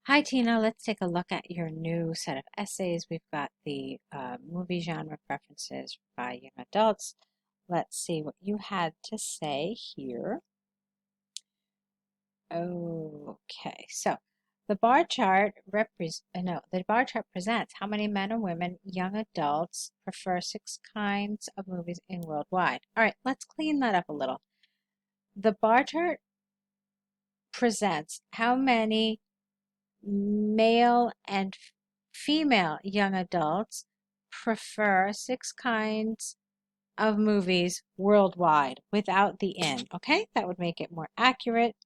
Hi, Tina. Let's take a look at your new set of essays. We've got the movie genre preferences by young adults. Let's see what you had to say here. Okay, so the bar chart the bar chart presents how many men and women, young adults, prefer six kinds of movies in worldwide. All right, let's clean that up a little. The bar chart presents how many male and female young adults prefer six kinds of movies worldwide without the in. Okay, that would make it more accurate.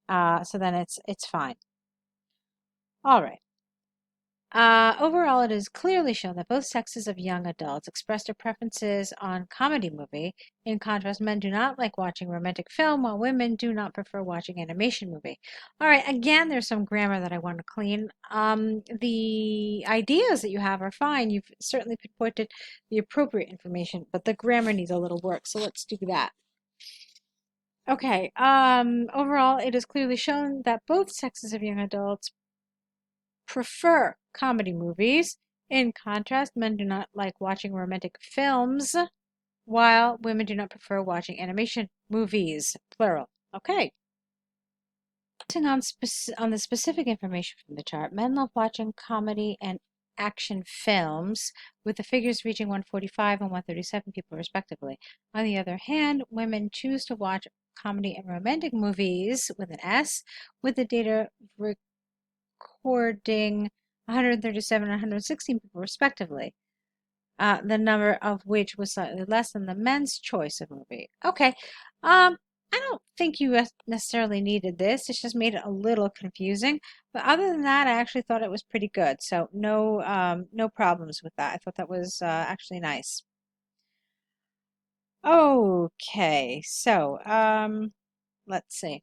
So then it's fine. All right. Overall, it is clearly shown that both sexes of young adults express their preferences on comedy movie. In contrast, men do not like watching romantic film, while women do not prefer watching animation movie. All right, again, there's some grammar that I want to clean. The ideas that you have are fine. You've certainly pinpointed the appropriate information, but the grammar needs a little work, so let's do that. Okay, overall, it is clearly shown that both sexes of young adults prefer comedy movies. In contrast, men do not like watching romantic films, while women do not prefer watching animation movies, plural. Okay. On the specific information from the chart, men love watching comedy and action films, with the figures reaching 145 and 137 people respectively. On the other hand, women choose to watch comedy and romantic movies with an S, with the data recording 137 and 116 people respectively, the number of which was slightly less than the men's choice of movie. Okay, I don't think you necessarily needed this. It's just made it a little confusing. But other than that, I actually thought it was pretty good. So no problems with that. I thought that was actually nice. Okay, so let's see.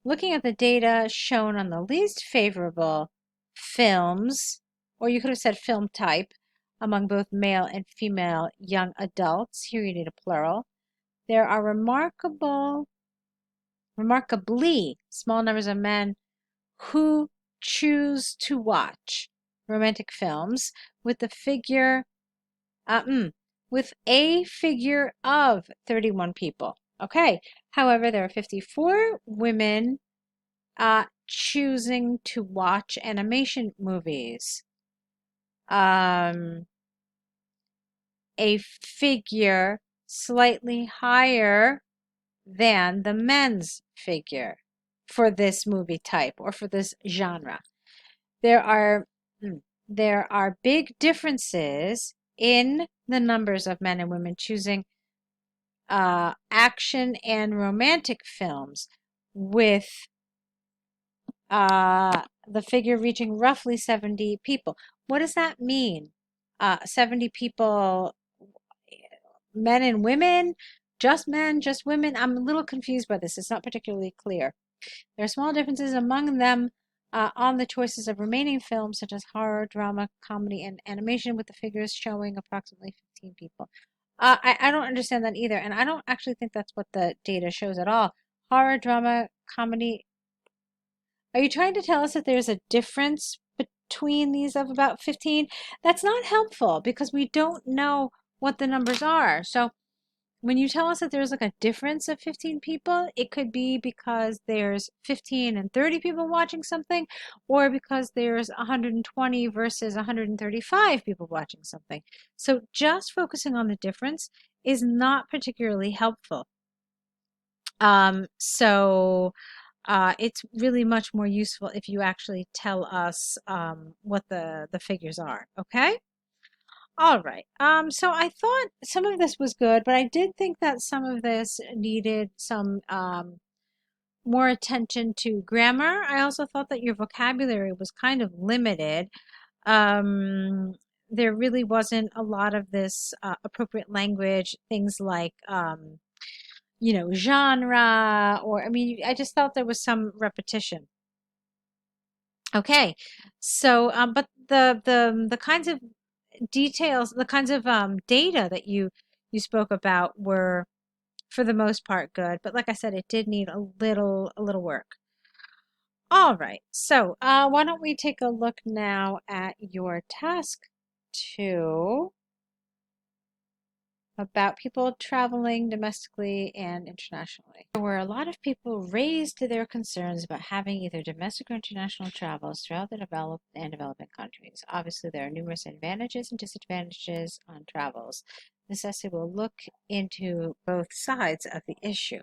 Looking at the data shown on the least favorable films, or you could have said film type, among both male and female young adults, here you need a plural, there are remarkably small numbers of men who choose to watch romantic films with the figure, uh, mm, with a figure of 31 people. Okay. However, there are 54 women choosing to watch animation movies. A figure slightly higher than the men's figure for this movie type or for this genre. There are there are big differences in the numbers of men and women choosing action and romantic films, with the figure reaching roughly 70 people. What does that mean? 70 people, men and women, just men, just women? I'm a little confused by this. It's not particularly clear. There are small differences among them on the choices of remaining films, such as horror, drama, comedy, and animation, with the figures showing approximately 15 people. I don't understand that either, and I don't actually think that's what the data shows at all. Horror, drama, comedy. Are you trying to tell us that there's a difference between these of about 15? That's not helpful because we don't know what the numbers are. So when you tell us that there's like a difference of 15 people, it could be because there's 15 and 30 people watching something, or because there's 120 versus 135 people watching something. So just focusing on the difference is not particularly helpful. It's really much more useful if you actually tell us what the figures are, okay? All right. So I thought some of this was good, but I did think that some of this needed some more attention to grammar. I also thought that your vocabulary was kind of limited. Um, there really wasn't a lot of this appropriate language, things like genre, or I mean, I just felt there was some repetition. Okay, so but the kinds of details, the kinds of data that you spoke about were for the most part good, but like I said, it did need a little work. All right, so why don't we take a look now at your task 2 about people traveling domestically and internationally. There were a lot of people raised their concerns about having either domestic or international travels throughout the developed and developing countries. Obviously, there are numerous advantages and disadvantages on travels. This essay will look into both sides of the issue.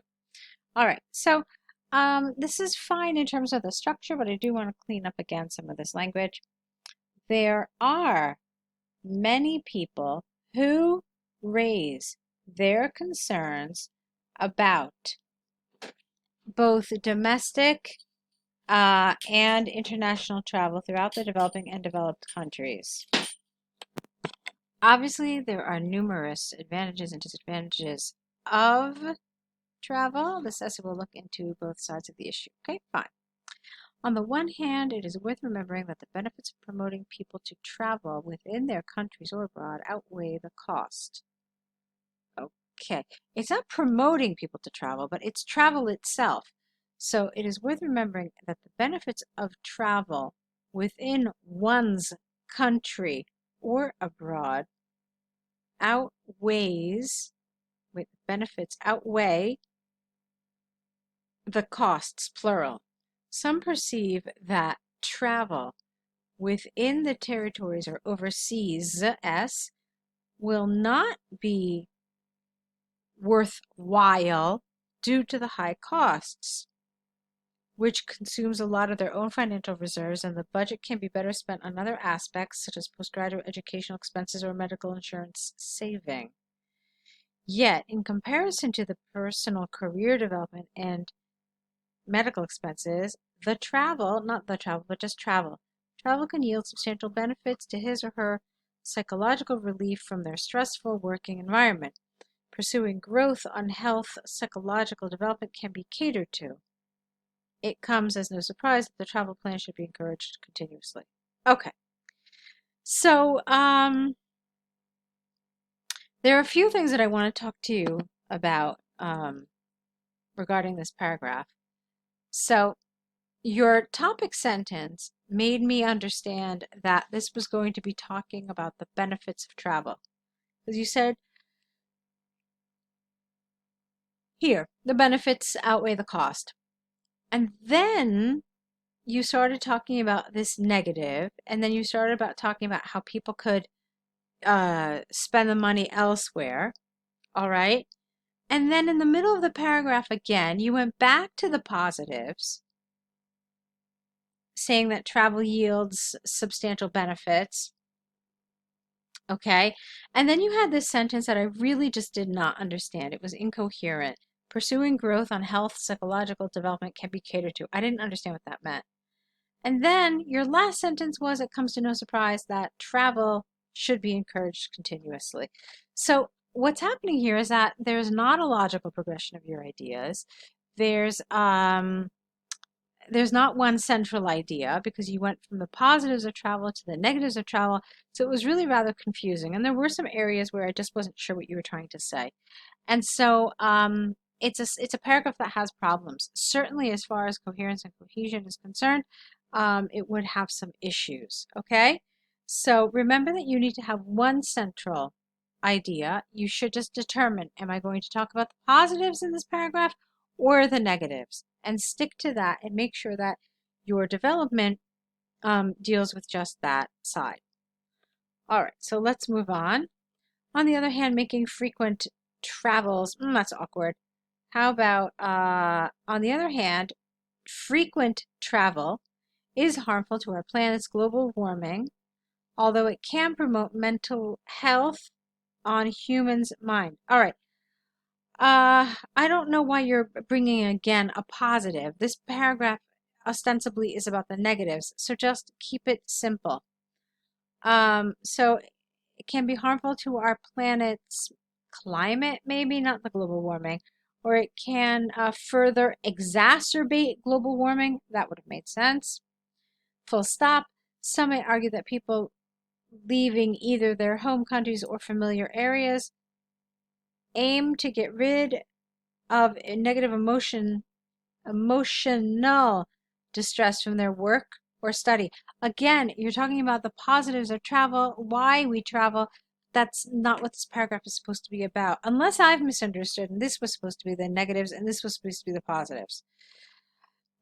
All right, so this is fine in terms of the structure, but I do want to clean up again some of this language. There are many people who raise their concerns about both domestic and international travel throughout the developing and developed countries. Obviously, there are numerous advantages and disadvantages of travel. This essay will look into both sides of the issue. Okay, fine. On the one hand, it is worth remembering that the benefits of promoting people to travel within their countries or abroad outweigh the cost. Okay, it's not promoting people to travel, but it's travel itself. So it is worth remembering that the benefits of travel within one's country or abroad benefits outweigh the costs, plural. Some perceive that travel within the territories or overseas will not be worthwhile due to the high costs, which consumes a lot of their own financial reserves, and the budget can be better spent on other aspects such as postgraduate educational expenses or medical insurance saving. Yet, in comparison to the personal career development and medical expenses, not the travel, but just travel can yield substantial benefits to his or her psychological relief from their stressful working environment. Pursuing growth on health, psychological development can be catered to. It comes as no surprise that the travel plan should be encouraged continuously. Okay. So, there are a few things that I want to talk to you about regarding this paragraph. So, your topic sentence made me understand that this was going to be talking about the benefits of travel. Because you said, here, the benefits outweigh the cost. And then you started talking about this negative, and then you started about talking about how people could spend the money elsewhere. All right. And then in the middle of the paragraph again, you went back to the positives, saying that travel yields substantial benefits. Okay. And then you had this sentence that I really just did not understand. It was incoherent. Pursuing growth on health, psychological development can be catered to. I didn't understand what that meant. And then your last sentence was, it comes to no surprise that travel should be encouraged continuously. So what's happening here is that there's not a logical progression of your ideas. There's not one central idea, because you went from the positives of travel to the negatives of travel. So it was really rather confusing. And there were some areas where I just wasn't sure what you were trying to say. And so it's a paragraph that has problems. Certainly as far as coherence and cohesion is concerned, it would have some issues, okay? So remember that you need to have one central idea. You should just determine, am I going to talk about the positives in this paragraph or the negatives? And stick to that and make sure that your development deals with just that side. All right, so let's move on. On the other hand, making frequent travels, that's awkward. How about, on the other hand, frequent travel is harmful to our planet's global warming, although it can promote mental health on humans' mind. All right. I don't know why you're bringing again a positive. This paragraph ostensibly is about the negatives, so just keep it simple. So it can be harmful to our planet's climate, maybe not the global warming, or it can further exacerbate global warming. That would have made sense. Full stop. Some may argue that people leaving either their home countries or familiar areas aim to get rid of a negative emotional distress from their work or study. Again, you're talking about the positives of travel, why we travel. That's not what this paragraph is supposed to be about, unless I've misunderstood, and this was supposed to be the negatives, and this was supposed to be the positives.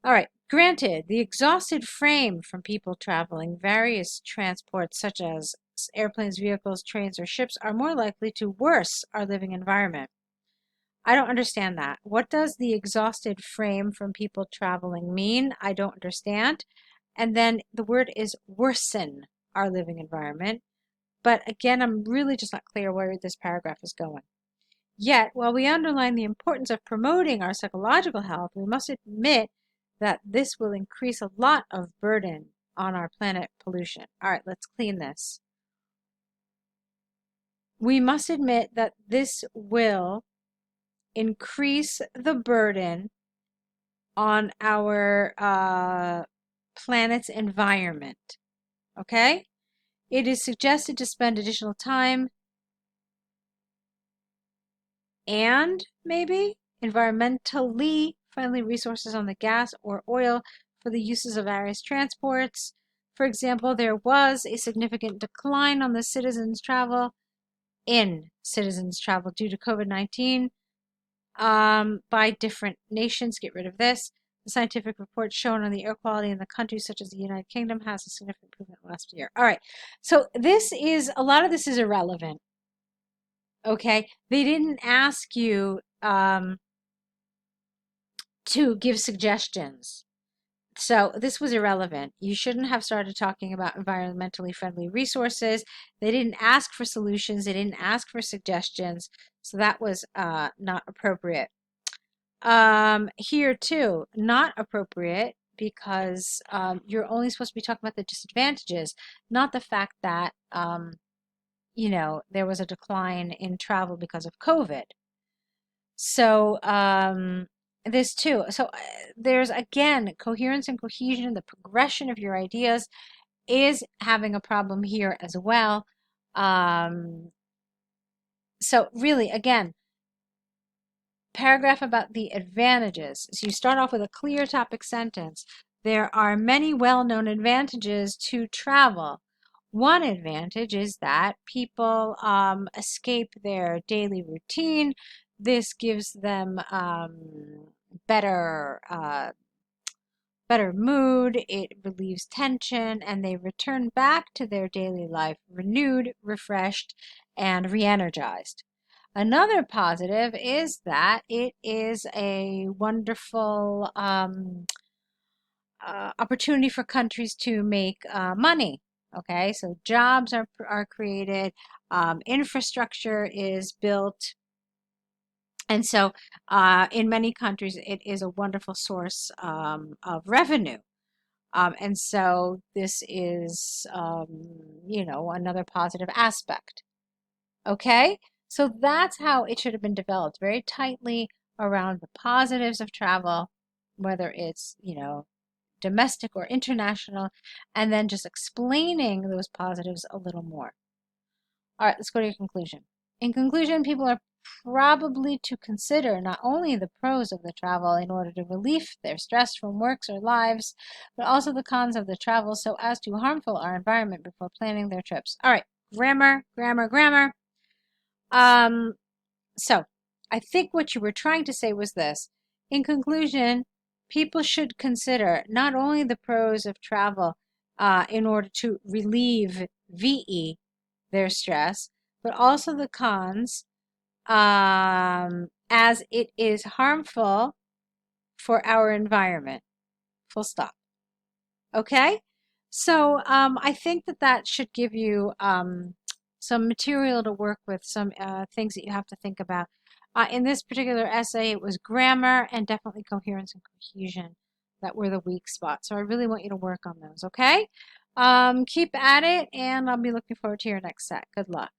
All right, granted, the exhausted frame from people traveling various transports, such as airplanes, vehicles, trains, or ships, are more likely to worsen our living environment. I don't understand that. What does the exhausted frame from people traveling mean? I don't understand. And then the word is worsen our living environment. But again, I'm really just not clear where this paragraph is going. Yet, while we underline the importance of promoting our psychological health, we must admit that this will increase a lot of burden on our planet pollution. All right, let's clean this. We must admit that this will increase the burden on our planet's environment. Okay? It is suggested to spend additional time and maybe environmentally friendly resources on the gas or oil for the uses of various transports. For example, there was a significant decline on the citizens' travel due to COVID-19 by different nations. Get rid of this. The scientific reports shown on the air quality in the countries such as the United Kingdom has a significant improvement last year. All right, so a lot of this is irrelevant. Okay, they didn't ask you to give suggestions. So this was irrelevant. You shouldn't have started talking about environmentally friendly resources. They didn't ask for solutions. They didn't ask for suggestions. So that was not appropriate. Here too, not appropriate because you're only supposed to be talking about the disadvantages, not the fact that, there was a decline in travel because of COVID. So, this too. So there's again coherence and cohesion. The progression of your ideas is having a problem here as well. So really, again, paragraph about the advantages. So you start off with a clear topic sentence. There are many well-known advantages to travel. One advantage is that people escape their daily routine. This gives them better mood, it relieves tension, and they return back to their daily life renewed, refreshed, and re-energized. Another positive is that it is a wonderful opportunity for countries to make money. Okay, so jobs are created, infrastructure is built, and so in many countries it is a wonderful source of revenue. And so this is, another positive aspect. Okay, so that's how it should have been developed, very tightly around the positives of travel, whether it's, domestic or international, and then just explaining those positives a little more. All right, let's go to your conclusion. In conclusion, people are probably to consider not only the pros of the travel in order to relieve their stress from works or lives, but also the cons of the travel so as to harmful our environment before planning their trips. All right, grammar, grammar, grammar. So I think what you were trying to say was this. In conclusion, people should consider not only the pros of travel in order to relieve VE, their stress, but also the cons as it is harmful for our environment. Full stop. Okay? So I think that should give you some material to work with, some things that you have to think about. In this particular essay, it was grammar and definitely coherence and cohesion that were the weak spots. So I really want you to work on those, okay? Keep at it, and I'll be looking forward to your next set. Good luck.